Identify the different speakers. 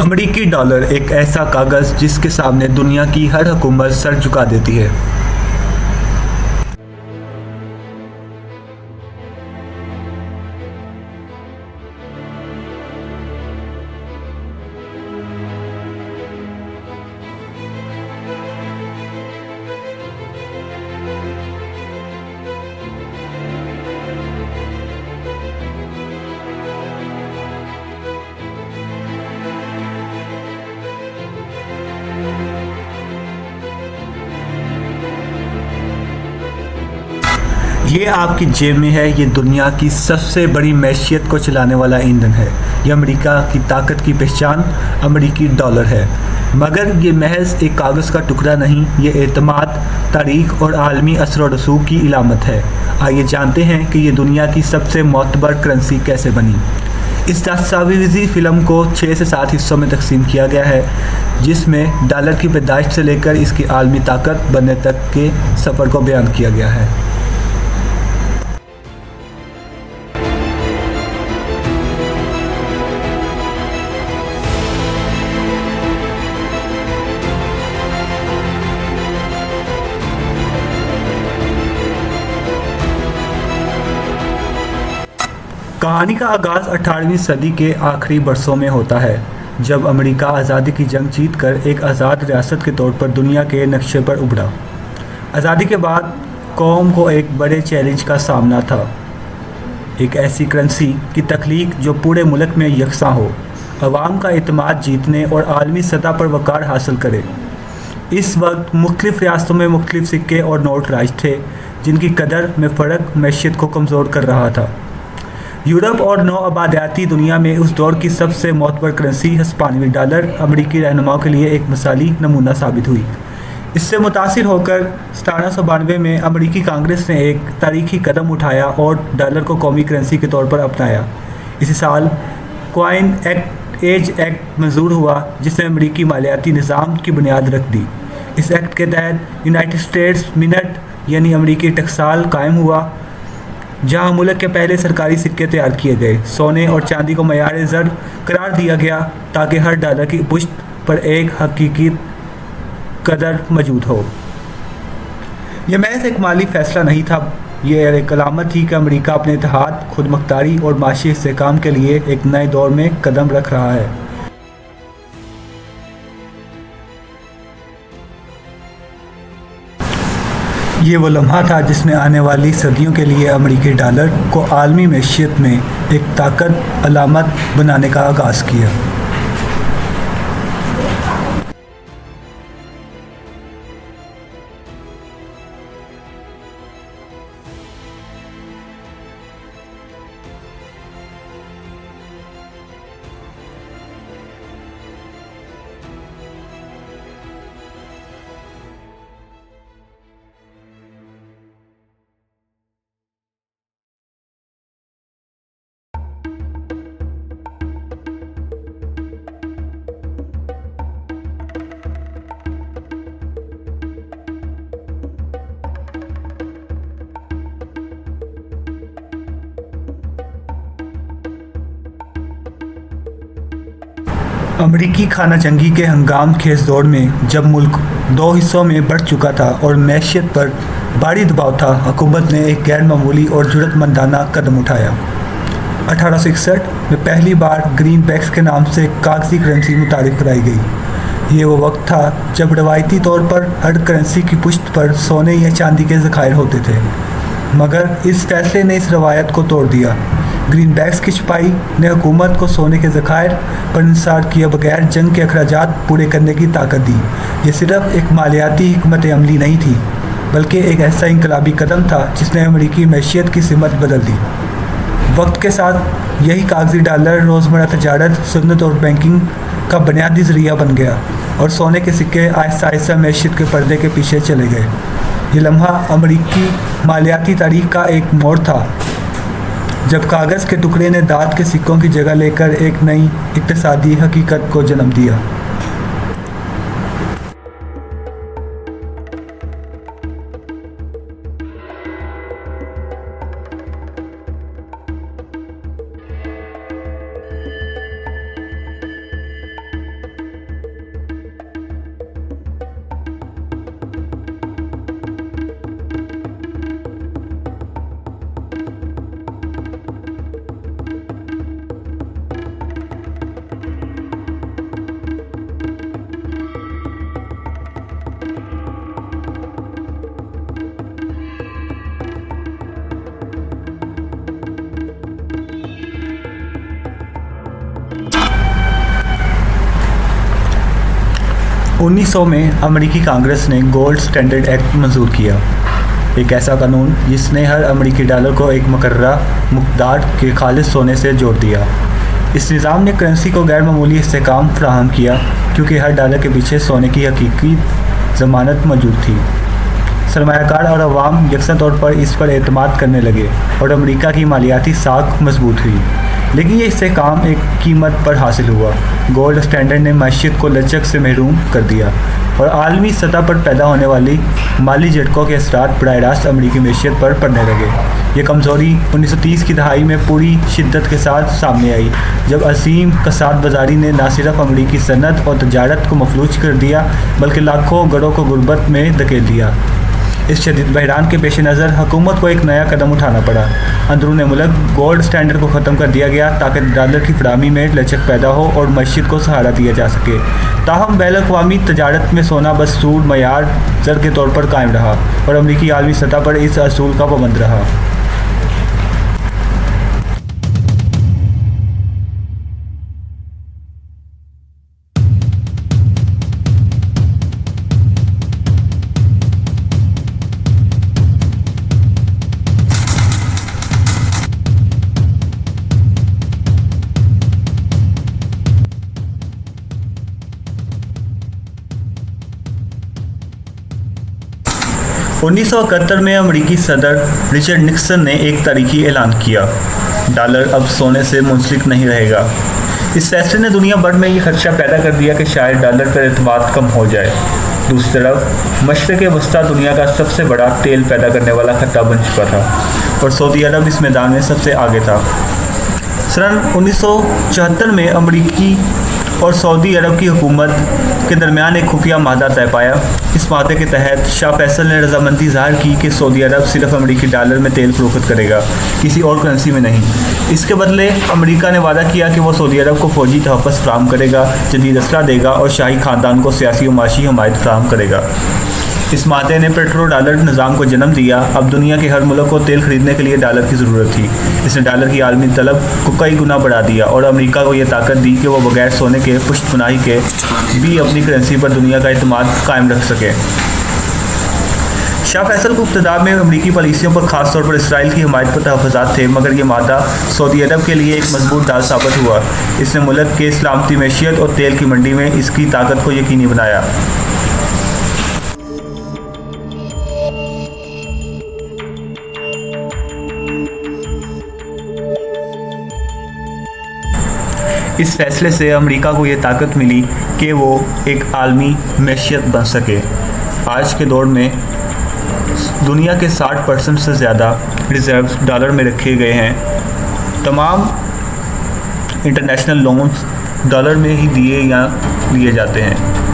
Speaker 1: अमेरिकी डॉलर एक ऐसा कागज़ जिसके सामने दुनिया की हर हुकूमत सर झुका देती है। ये आपकी जेब में है। ये दुनिया की सबसे बड़ी मैशियत को चलाने वाला ईंधन है। ये अमेरिका की ताकत की पहचान अमेरिकी डॉलर है। मगर ये महज एक कागज़ का टुकड़ा नहीं, ये एतमाद, तारीख और आलमी असर व रसूख की इलामत है। आइए जानते हैं कि ये दुनिया की सबसे मोतबर करेंसी कैसे बनी। इस दस्तावेज़ी फ़िल्म को 6 से 7 हिस्सों में तकसीम किया गया है, जिसमें डॉलर की पैदाइश से लेकर इसकी आलमी ताकत बनने तक के सफ़र को बयान किया गया है। कहानी का आगाज़ 18वीं सदी के आखिरी बरसों में होता है, जब अमेरिका आज़ादी की जंग जीतकर एक आज़ाद रियासत के तौर पर दुनिया के नक्शे पर उभरा। आज़ादी के बाद कौम को एक बड़े चैलेंज का सामना था, एक ऐसी करेंसी की तख्लीक जो पूरे मुल्क में यकसा हो, अवाम का एतमाद जीतने और आलमी सतह पर वक़ार हासिल करे। इस वक्त मुख्तलिफ़ रियासतों में मुख्तलिफ़ सिक्के और नोट राज थे, जिनकी कदर में फ़र्क मैशियत को कमज़ोर कर रहा था। यूरोप और नौआबादियाती दुनिया में उस दौर की सबसे मोतबर करेंसी हिस्पानिवी डॉलर अमेरिकी रहनुमाओं के लिए एक मिसाली नमूना साबित हुई। इससे मुतासिर होकर 1792 में अमेरिकी कांग्रेस ने एक तारीखी कदम उठाया और डॉलर को कौमी करेंसी के तौर पर अपनाया। इसी साल कॉइन एज एक्ट मंजूर हुआ, जिसने अमेरिकी मालियाती निज़ाम की बुनियाद रख दी। इस एक्ट के तहत यूनाइटेड स्टेट्स मिनट यानी अमेरिकी टकसाल कायम हुआ, जहां मुल्क के पहले सरकारी सिक्के तैयार किए गए। सोने और चांदी को मयार ज़र करार दिया गया ताकि हर डॉलर की पुश्त पर एक हकीकी कदर मौजूद हो। यह महज एक माली फ़ैसला नहीं था, यह एक अलामत थी कि अमेरिका अपने इत्तेहाद, खुद मुख्तारी और माशी इस्तेहकाम के लिए एक नए दौर में कदम रख रहा है। ये वो लम्हा था जिसने आने वाली सदियों के लिए अमेरिकी डॉलर को आलमी मैशियत में एक ताकत अलामत बनाने का आगाज़ किया। अमेरिकी खाना जंगी के हंगाम खेज दौर में जब मुल्क 2 हिस्सों में बढ़ चुका था और मैशियत पर भारी दबाव था, हुकूमत ने एक गैर मामूली और जुर्रतमंदाना कदम उठाया। 1861 में पहली बार ग्रीनबैक्स के नाम से कागजी करेंसी मुतारिफ कराई गई। ये वो वक्त था जब रवायती तौर पर हर करेंसी की पुश्त पर सोने या चांदी के ज़खायर होते थे, मगर इस फैसले ने इस रवायत को तोड़ दिया। ग्रीनबैक्स की छपाई ने हुकूमत को सोने के ज़खायर पर इंसार किए बगैर जंग के अखराजात पूरे करने की ताकत दी। ये सिर्फ एक मालियाती हिकमत अमली नहीं थी, बल्कि एक ऐसा इनकलाबी कदम था जिसने अमेरिकी मैशियत की सिमत बदल दी। वक्त के साथ यही कागजी डॉलर रोज़मर्रा तजारत, सुन्नत और बैंकिंग का बुनियादी ज़रिया बन गया और सोने के सिक्के आहिस्ता आहिस्ता मैशियत के पर्दे के पीछे चले गए। ये लम्हा अमेरिकी मालियाती तारीख का एक मोड़ था, जब कागज़ के टुकड़े ने दाँत के सिक्कों की जगह लेकर एक नई इक़्तिसादी हकीकत को जन्म दिया। 1900 में अमेरिकी कांग्रेस ने गोल्ड स्टैंडर्ड एक्ट मंजूर किया, एक ऐसा कानून जिसने हर अमेरिकी डॉलर को एक मुकर्ररा मकदार के खालिस सोने से जोड़ दिया। इस निज़ाम ने करेंसी को गैर मामूली इस्तेहकाम फराहम किया क्योंकि हर डॉलर के पीछे सोने की हकीकी ज़मानत मौजूद थी। सरमायाकार और अवाम यकसा तौर पर इस पर एतमाद करने लगे और अमेरिका की मालियाती साख मजबूत हुई। लेकिन ये इस्तेहकाम एक कीमत पर हासिल हुआ। गोल्ड स्टैंडर्ड ने मईशत को लचक से महरूम कर दिया और आलमी सतह पर पैदा होने वाली माली झटकों के असरात बराह रास्त अमरीकी मईशत पर पड़ने लगे। ये कमज़ोरी 1930 की दहाई में पूरी शिद्दत के साथ सामने आई, जब असीम कसाद बाजारी ने न सिर्फ अमरीकी सनत और तजारत को मफलूज कर दिया बल्कि लाखों घरों को गुर्बत में धकेल दिया। इस शदीद बहरान के पेश नज़र हुकूमत को एक नया कदम उठाना पड़ा। अंदरून मुल्क गोल्ड स्टैंडर्ड को ख़त्म कर दिया गया ताकि डॉलर की फराहमी में लचक पैदा हो और मईशत को सहारा दिया जा सके। ताहम बैन अक़वामी तजारत में सोना बसूर मयार ज़र के तौर पर कायम रहा और अमरीकी आलमी सतह पर इस असूल का पाबंद रहा। उन्नीस सौ इकहत्तर में अमरीकी सदर रिचर्ड निक्सन ने एक तारीखी ऐलान किया, डॉलर अब सोने से मुंसलिक नहीं रहेगा। इस फैसले ने दुनिया भर में ये खदशा पैदा कर दिया कि शायद डॉलर पर एतमाद कम हो जाए। दूसरी तरफ मशरिक़ वस्ता दुनिया का सबसे बड़ा तेल पैदा करने वाला खत्ता बन चुका था और सऊदी अरब इस मैदान में सबसे आगे था। सन 1974 में अमरीकी और सऊदी अरब की हुकूमत के दरमियान एक खुफिया माहदा तय पाया। इस माहदे के तहत शाह फैसल ने रजामंदी ज़ाहिर की कि सऊदी अरब सिर्फ अमरीकी डॉलर में तेल फरोख्त करेगा, किसी और करेंसी में नहीं। इसके बदले अमरीका ने वादा किया कि वो सऊदी अरब को फ़ौजी तहफ़्फ़ुज़ फराहम करेगा, जदीद असलहा देगा और शाही ख़ानदान को सियासी और माशी हमायत फराहम करेगा। इस माहदे ने पेट्रो डॉलर निज़ाम को जन्म दिया। अब दुनिया के हर मुल्क को तेल खरीदने के लिए डॉलर की ज़रूरत थी। इसने डॉलर की आलमी तलब को कई गुना बढ़ा दिया और अमेरिका को यह ताकत दी कि वह बगैर सोने के पुश्तपनाही के भी अपनी करेंसी पर दुनिया का एतमाद कायम रख सके। शाह फैसल को इब्तिदा में अमरीकी पॉलिसियों पर ख़ास तौर पर इसराइल की हमायत पर तहफ़्फ़ुज़ात थे, मगर यह मादा सऊदी अरब के लिए एक मजबूत डाल साबित हुआ। इसने मुल्क के सलामती मैशियत और तेल की मंडी में इसकी ताकत को यकीनी बनाया। इस फैसले से अमेरिका को ये ताकत मिली कि वो एक आलमी मैशियत बन सके। आज के दौर में दुनिया के 60% से ज़्यादा रिज़र्व डॉलर में रखे गए हैं। तमाम इंटरनेशनल लोन्स डॉलर में ही दिए या लिए जाते हैं।